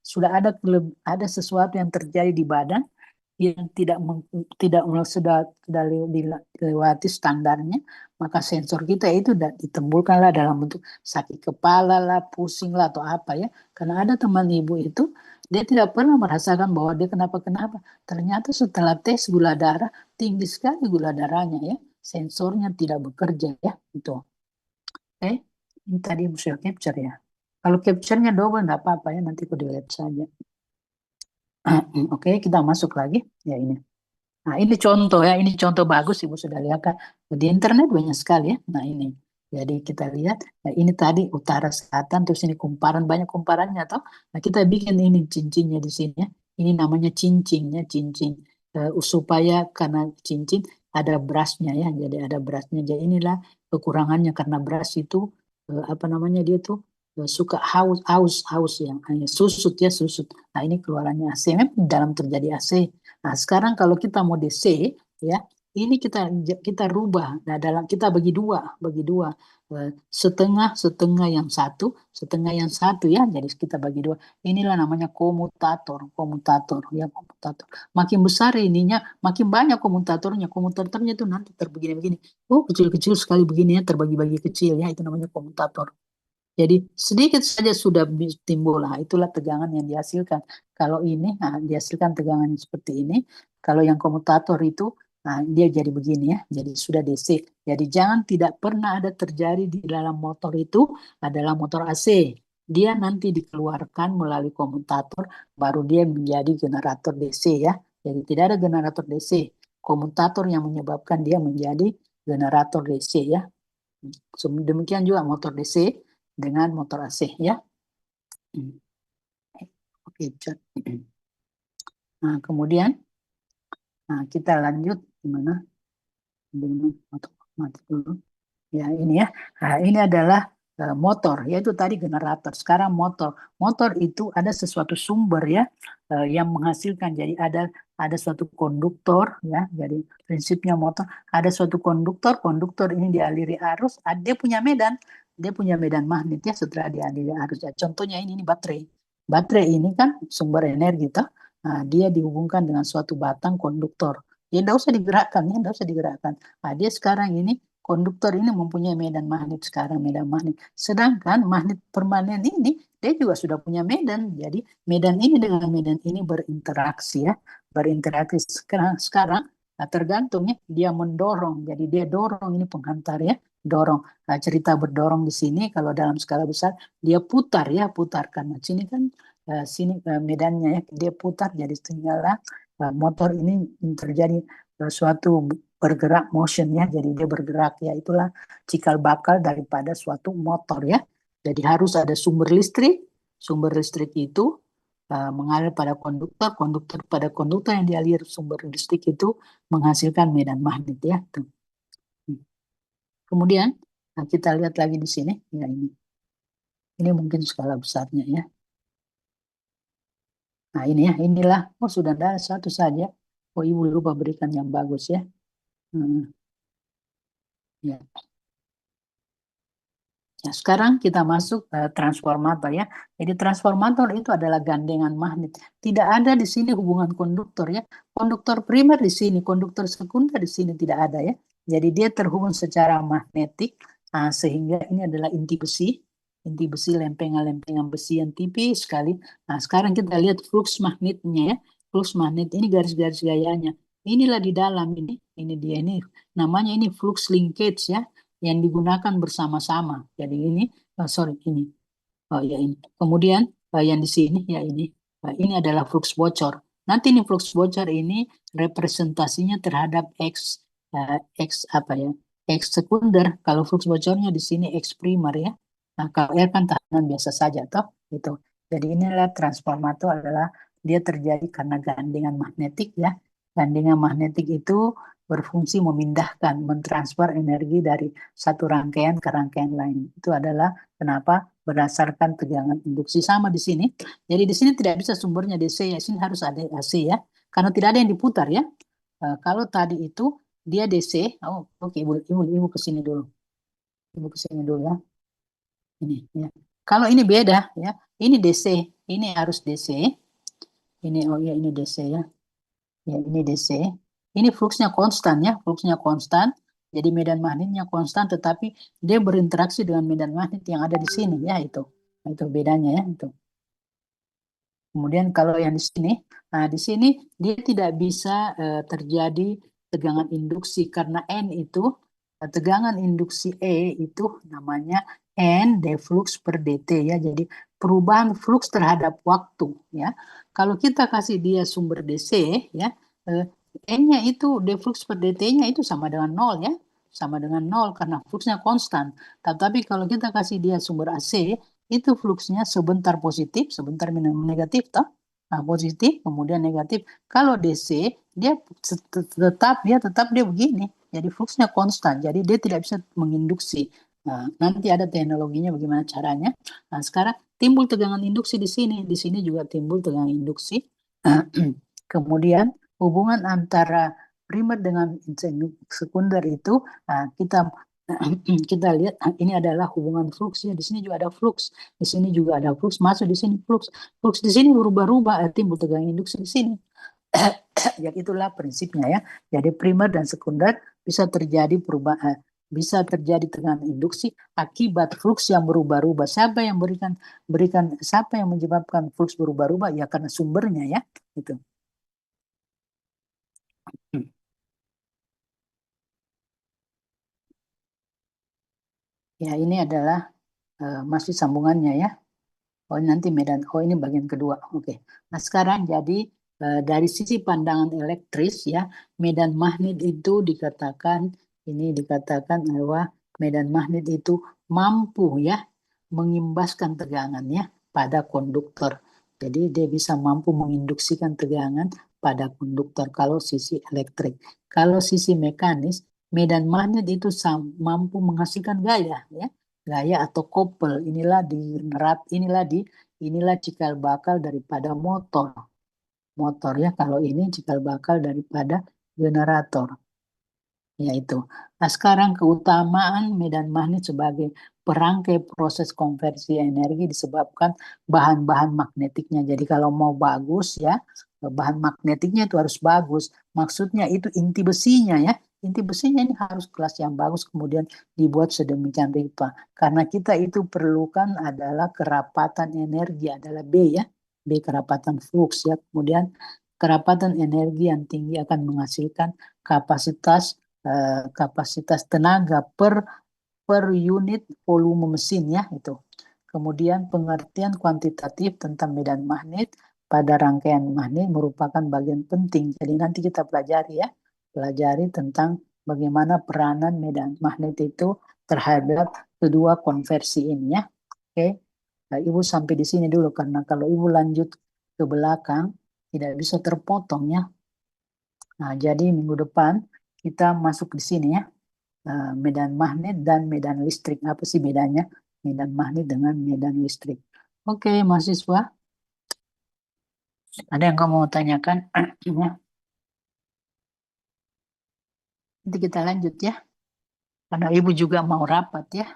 sudah ada sesuatu yang terjadi di badan yang sudah dilewati standarnya, maka sensor kita itu ditembulkanlah dalam bentuk sakit kepala lah, pusing lah atau apa ya. Karena ada teman ibu itu dia tidak pernah merasakan bahwa dia kenapa-kenapa. Ternyata setelah tes gula darah tinggi sekali gula darahnya ya, sensornya tidak bekerja ya itu. Oke, ini tadi sudah capture ya. Kalau capture-nya double nggak apa-apa ya, nanti aku delete saja. Oke, kita masuk lagi ya ini. Nah, ini contoh ya, ini contoh bagus Ibu sudah lihat kan. Di internet banyak sekali ya. Nah, ini. Jadi kita lihat, nah ini tadi utara selatan, terus ini kumparan, banyak kumparannya toh. Nah, kita bikin ini cincinnya di sini ya. Ini namanya cincin ya, cincin. Supaya karena cincin ada berasnya ya, jadi ada berasnya. Jadi inilah kekurangannya karena beras itu apa namanya dia tuh suka haus ya, susut ya, susut. Nah ini keluarannya AC, memang dalam terjadi AC. Nah sekarang kalau kita mau DC ya, ini kita rubah. Nah dalam kita bagi dua, setengah yang satu ya. Jadi kita bagi dua. Inilah namanya komutator ya, komutator. Makin besar ininya, makin banyak komutatornya. Komutatornya itu nanti terbegini-begini. Oh kecil-kecil sekali begini ya, terbagi-bagi kecil ya. Itu namanya komutator. Jadi sedikit saja sudah timbul, nah itulah tegangan yang dihasilkan. Kalau ini, nah, dihasilkan tegangan yang seperti ini. Kalau yang komutator itu, nah, dia jadi begini ya, jadi sudah DC. Jadi jangan tidak pernah ada terjadi di dalam motor itu adalah motor AC. Dia nanti dikeluarkan melalui komutator, baru dia menjadi generator DC ya. Jadi tidak ada generator DC. Komutator yang menyebabkan dia menjadi generator DC ya. Demikian juga motor DC dengan motor AC ya. Oke, nah kemudian kita lanjut gimana? Mati dulu. Ya ini ya. Nah, ini adalah motor, yaitu tadi generator. Sekarang motor. Motor itu ada sesuatu sumber ya yang menghasilkan. Jadi ada suatu konduktor ya. Jadi prinsipnya motor ada suatu konduktor. Konduktor ini dialiri arus. Dia punya medan. Dia punya medan magnet ya setelah dialiri arus. Ya, contohnya ini baterai. Baterai ini kan sumber energi toh. Nah, dia dihubungkan dengan suatu batang konduktor. Ya tidak usah digerakkan ya, tidak usah digerakkan. Nah, dia sekarang ini konduktor ini mempunyai medan magnet sekarang, medan magnet. Sedangkan magnet permanen ini dia juga sudah punya medan. Jadi medan ini dengan medan ini berinteraksi ya, berinteraksi sekarang tergantung ya dia mendorong. Jadi dia dorong ini penghantar ya, dorong. Nah, cerita berdorong di sini kalau dalam skala besar dia putar ya, putar karena sini kan sini medannya ya dia putar jadi tinggallah motor ini terjadi suatu bergerak motion ya, jadi dia bergerak ya, itulah cikal bakal daripada suatu motor ya. Jadi harus ada sumber listrik itu mengalir pada konduktor, konduktor pada konduktor yang dialir sumber listrik itu menghasilkan medan magnet ya. Tuh. Kemudian kita lihat lagi di sini ya ini mungkin skala besarnya ya. Nah ini ya, inilah, oh sudah ada satu saja. Oh ibu lupa berikan yang bagus ya. Ya. Ya, sekarang kita masuk transformator ya. Jadi transformator itu adalah gandengan magnet. Tidak ada di sini hubungan konduktor ya. Konduktor primer di sini, konduktor sekunder di sini tidak ada ya. Jadi dia terhubung secara magnetik sehingga ini adalah inti besi, lempengan-lempengan besi yang tipis sekali. Nah, sekarang kita lihat flux magnetnya ya. Flux magnet ini garis-garis gayanya. Inilah di dalam ini dia ini namanya ini flux linkage ya, yang digunakan bersama-sama. Jadi ini, ini. Oh ya ini. Kemudian yang di sini ya ini. Ini adalah flux bocor. Nanti ini flux bocor ini representasinya terhadap X apa ya? X sekunder. Kalau flux bocornya di sini X primer ya. Nah, kalau R kan tahanan biasa saja toh gitu. Jadi inilah transformator adalah dia terjadi karena gandengan magnetik ya. Gandengan magnetik itu berfungsi memindahkan, mentransfer energi dari satu rangkaian ke rangkaian lain. Itu adalah kenapa berdasarkan tegangan induksi sama di sini. Jadi di sini tidak bisa sumbernya DC ya, sini harus ada AC ya, karena tidak ada yang diputar ya. Kalau tadi itu dia DC, oh oke, ibu ke sini dulu, ibu ke sini dulu ya. Ini ya. Kalau ini beda ya, ini DC, ini harus DC. Ini oh ya ini DC ya. Ya ini DC. Ini fluxnya konstan ya, fluxnya konstan. Jadi medan magnetnya konstan, tetapi dia berinteraksi dengan medan magnet yang ada di sini ya itu. Nah, itu bedanya ya itu. Kemudian kalau yang di sini, nah di sini dia tidak bisa terjadi tegangan induksi karena N itu tegangan induksi E itu namanya N deflux per dt ya. Jadi perubahan flux terhadap waktu ya. Kalau kita kasih dia sumber DC ya, N-nya itu deflux per dt-nya itu sama dengan 0 ya. Sama dengan 0 karena fluxnya konstan. Tapi kalau kita kasih dia sumber AC, itu fluxnya sebentar positif, sebentar negatif toh. Nah, positif kemudian negatif. Kalau DC dia tetap dia begini. Jadi fluxnya konstan. Jadi dia tidak bisa menginduksi. Nah, nanti ada teknologinya bagaimana caranya. Nah, sekarang timbul tegangan induksi di sini. Di sini juga timbul tegangan induksi. Kemudian hubungan antara primer dengan sekunder itu kita kita lihat ini adalah hubungan flux ya. Di sini juga ada flux, di sini juga ada flux, masuk di sini flux. Flux di sini berubah-ubah, timbul tegangan induksi di sini. Jadi itulah prinsipnya ya. Jadi primer dan sekunder bisa terjadi perubahan, bisa terjadi tekanan induksi akibat flux yang berubah-ubah. Siapa yang siapa yang menyebabkan flux berubah-ubah? Ya karena sumbernya ya, itu. Ya ini adalah masih sambungannya ya. Oh nanti medan. Oh ini bagian kedua. Oke. Nah sekarang jadi dari sisi pandangan elektris ya, medan magnet itu dikatakan bahwa medan magnet itu mampu ya mengimbaskan tegangannya pada konduktor. Jadi dia bisa mampu menginduksikan tegangan pada konduktor kalau sisi elektrik. Kalau sisi mekanis, medan magnet itu mampu menghasilkan gaya ya. Gaya atau couple inilah cikal bakal daripada motor ya. Kalau ini cikal bakal daripada generator yaitu. Nah sekarang keutamaan medan magnet sebagai perangkai proses konversi energi disebabkan bahan-bahan magnetiknya. Jadi kalau mau bagus ya, bahan magnetiknya itu harus bagus. Maksudnya itu inti besinya ya. Inti besinya ini harus kelas yang bagus kemudian dibuat sedemikian rupa. Karena kita itu perlukan adalah kerapatan energi adalah B ya. B kerapatan flux ya. Kemudian kerapatan energi yang tinggi akan menghasilkan kapasitas tenaga per unit volume mesin ya itu. Kemudian pengertian kuantitatif tentang medan magnet pada rangkaian magnet merupakan bagian penting. Jadi nanti kita pelajari ya, pelajari tentang bagaimana peranan medan magnet itu terhadap kedua konversi ini ya. Oke. Nah, Ibu sampai di sini dulu karena kalau Ibu lanjut ke belakang tidak bisa terpotong ya. Nah, jadi minggu depan kita masuk di sini ya. Medan magnet dan medan listrik. Apa sih bedanya medan magnet dengan medan listrik? Oke, mahasiswa. Ada yang kamu mau tanyakan? Ya. Nanti kita lanjut ya. Karena Ibu juga mau rapat ya.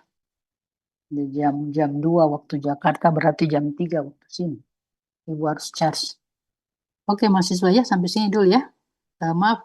Di jam 2 waktu Jakarta berarti jam 3 waktu sini. Ibu harus charge. Oke, mahasiswa ya sampai sini dulu ya. Maaf